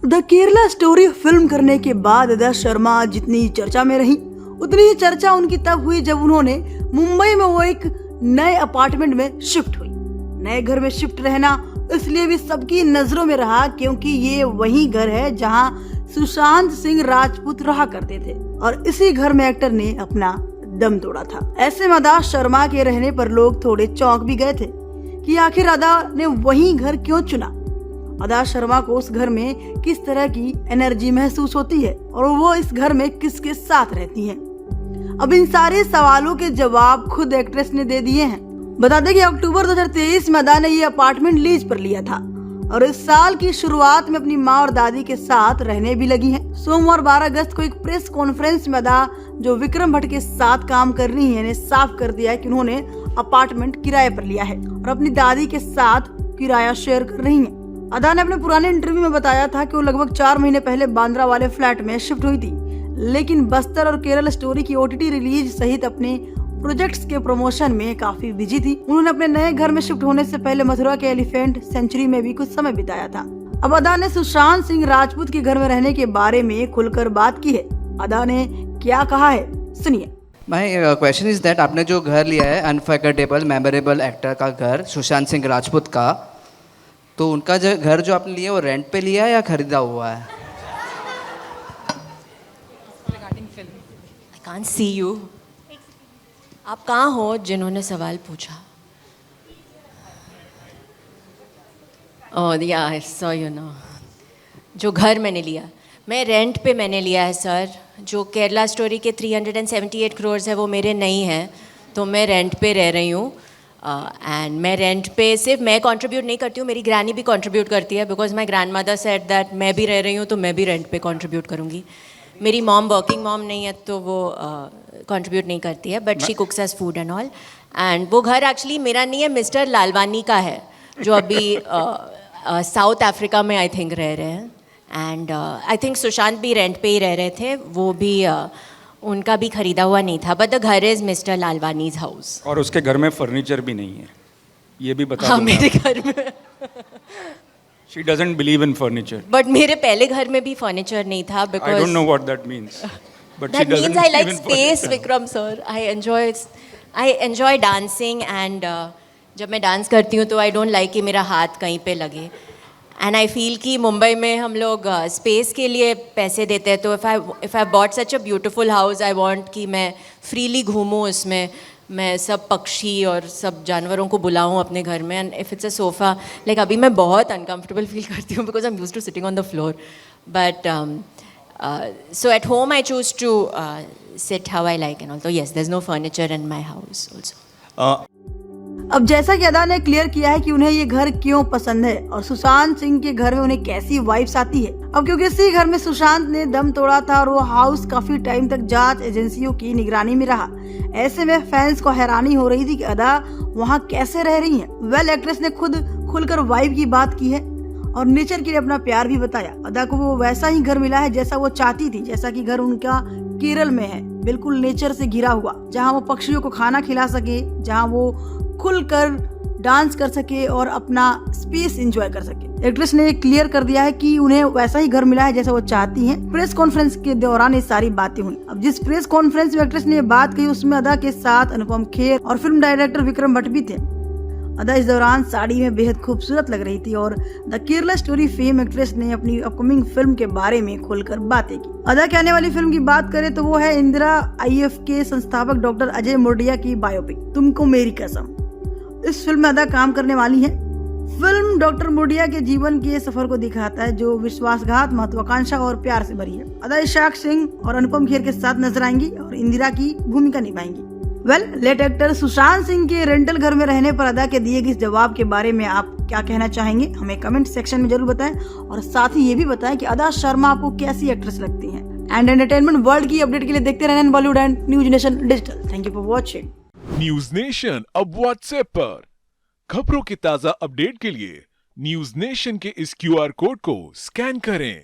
The Kerala story film करने के बाद अदा शर्मा जितनी चर्चा में रही, उतनी ही चर्चा उनकी तब हुई जब उन्होंने मुंबई में वो एक नए अपार्टमेंट में शिफ्ट हुई। नए घर में शिफ्ट रहना इसलिए भी सबकी नजरों में रहा क्योंकि ये वही घर है जहां सुशांत सिंह राजपूत रहा करते थे और इसी घर में एक्टर ने अपना दम तोड़ा था। ऐसे में अदा शर्मा के रहने पर लोग थोड़े चौंक भी गए थे कि आखिर अदा ने वही घर क्यों चुना। अदा शर्मा को उस घर में किस तरह की एनर्जी महसूस होती है और वो इस घर में किसके साथ रहती हैं। अब इन सारे सवालों के जवाब खुद एक्ट्रेस ने दे दिए हैं। बता दें कि अक्टूबर 2023 में अदा ने ये अपार्टमेंट लीज पर लिया था और इस साल की शुरुआत में अपनी माँ और दादी के साथ रहने भी लगी हैं। सोमवार 12 अगस्त को एक प्रेस कॉन्फ्रेंस में अदा, जो विक्रम भट्ट के साथ काम कर रही है, ने साफ कर दिया है कि उन्होंने अपार्टमेंट किराए पर लिया है और अपनी दादी के साथ किराया शेयर कर रही है। अदा ने अपने पुराने इंटरव्यू में बताया था कि वो लगभग 4 महीने पहले बांद्रा वाले फ्लैट में शिफ्ट हुई थी, लेकिन बस्तर और केरल स्टोरी की OTT रिलीज सहित अपने प्रोजेक्ट्स के प्रमोशन में काफी बिजी थी। उन्होंने अपने नए घर में शिफ्ट होने से पहले मथुरा के एलिफेंट सेंचुरी में भी कुछ समय बिताया था। अब अदा ने सुशांत सिंह राजपूत के घर में रहने के बारे में खुलकर बात की है। अदा ने क्या कहा है, सुनिए। माय क्वेश्चन इज दैट आपने जो घर लिया है अनफॉरगेटेबल मेमोरेबल एक्टर का घर सुशांत सिंह राजपूत का, तो उनका जो घर जो आपने लिया वो रेंट पे लिया है या खरीदा हुआ है? I can't see you. आप कहाँ हो जिन्होंने सवाल पूछा? ओह या आई सॉ यू नो। जो घर मैंने लिया, मैं रेंट पे मैंने लिया है सर। जो केरला स्टोरी के 378 करोड़ है वो मेरे नहीं हैं, तो मैं रेंट पे रह रही हूँ। एंड मैं रेंट पे सिर्फ मैं कंट्रीब्यूट नहीं करती हूँ, मेरी ग्रैनी भी कंट्रीब्यूट करती है, because my grand mother said that मैं भी रह रही हूँ तो मैं भी रेंट पे कंट्रीब्यूट करूँगी। मेरी मॉम वर्किंग मॉम नहीं है तो वो कंट्रीब्यूट नहीं करती है, but she cooks as food and all. And वो घर एक्चुअली मेरा नहीं है, मिस्टर लालवानी का है, जो अभी साउथ अफ्रीका में आई थिंक रह रहे हैं। एंड आई थिंक सुशांत भी रेंट पे ही रह रहे थे, वो भी उनका भी खरीदा हुआ नहीं था, बट द घर इज मिस्टर लालवानीज हाउस। और उसके घर में फर्नीचर भी नहीं है, ये भी बता हाँ दूं मेरे मैं। घर में She doesn't believe in furniture. But मेरे पहले घर में भी फर्नीचर नहीं था, I because don't know what that means. But she that doesn't means I like believe in space, furniture. Vikram sir. I enjoy dancing and जब मैं dance करती हूँ तो I don't like कि मेरा हाथ कहीं पे लगे। एंड आई फील कि मुंबई में हम लोग स्पेस के लिए पैसे देते हैं, तो if I bought such a beautiful house, I want कि मैं फ्रीली घूमूँ उसमें, मैं सब पक्षी और सब जानवरों को बुलाऊँ अपने घर में। And if it's a sofa, like अभी मैं बहुत अनकम्फर्टेबल फील करती हूँ because I am used to sitting on the floor, but so at home I choose to sit how I like and all. So yes, there's no furniture in my house also. अब जैसा कि अदा ने clear किया है कि उन्हें ये घर क्यों पसंद है और सुशांत सिंह के घर में उन्हें कैसी वाइब्स आती है। अब क्योंकि इसी घर में सुशांत ने दम तोड़ा था और वो हाउस काफी टाइम तक जांच एजेंसियों की निगरानी में रहा, ऐसे में फैंस को हैरानी हो रही थी कि अदा वहाँ कैसे रह रही हैं। वेल, एक्ट्रेस ने खुद खुलकर वाइब की बात की है और नेचर के लिए अपना प्यार भी बताया। अदा को वो वैसा ही घर मिला है जैसा वो चाहती थी, जैसा कि घर उनका केरल में है, बिल्कुल नेचर से घिरा हुआ, जहाँ वो पक्षियों को खाना खिला सके, जहाँ वो खुलकर डांस कर सके और अपना स्पेस एंजॉय कर सके। एक्ट्रेस ने क्लियर कर दिया है कि उन्हें वैसा ही घर मिला है जैसा वो चाहती हैं। प्रेस कॉन्फ्रेंस के दौरान ये सारी बातें हुई। अब जिस प्रेस कॉन्फ्रेंस में एक्ट्रेस ने ये बात कही उसमें अदा के साथ अनुपम खेर और फिल्म डायरेक्टर विक्रम भट्ट भी थे। अदा इस दौरान साड़ी में बेहद खूबसूरत लग रही थी और the Kerala story fame actress ने अपनी अपकमिंग फिल्म के बारे में खुलकर बातें की। अदा के आने वाली फिल्म की बात करें तो वो है इंदिरा IF के संस्थापक डॉक्टर अजय मुर्डिया की बायोपिक तुमको मेरी कसम। इस फिल्म में अदा काम करने वाली है। फिल्म डॉक्टर मुर्डिया के जीवन के सफर को दिखाता है जो विश्वासघात, महत्वाकांक्षा और प्यार से भरी है। अदा इशाक सिंह और अनुपम खेर के साथ नजर आएंगी और इंदिरा की भूमिका निभाएंगी। Well, late actor Sushant Singh के रेंटल घर में रहने पर अदा के दिए गए इस जवाब के बारे में आप क्या कहना चाहेंगे, हमें कमेंट सेक्शन में जरूर बताएं और साथ ही ये भी बताएं कि अदा शर्मा आपको कैसी एक्ट्रेस लगती हैं। एंड एंटरटेनमेंट वर्ल्ड की अपडेट के लिए देखते रहना Bollywood and news nation digital. Thank you for watching. News nation अब व्हाट्सएप पर खबरों की ताजा अपडेट के लिए न्यूज नेशन के इस QR कोड को स्कैन करें।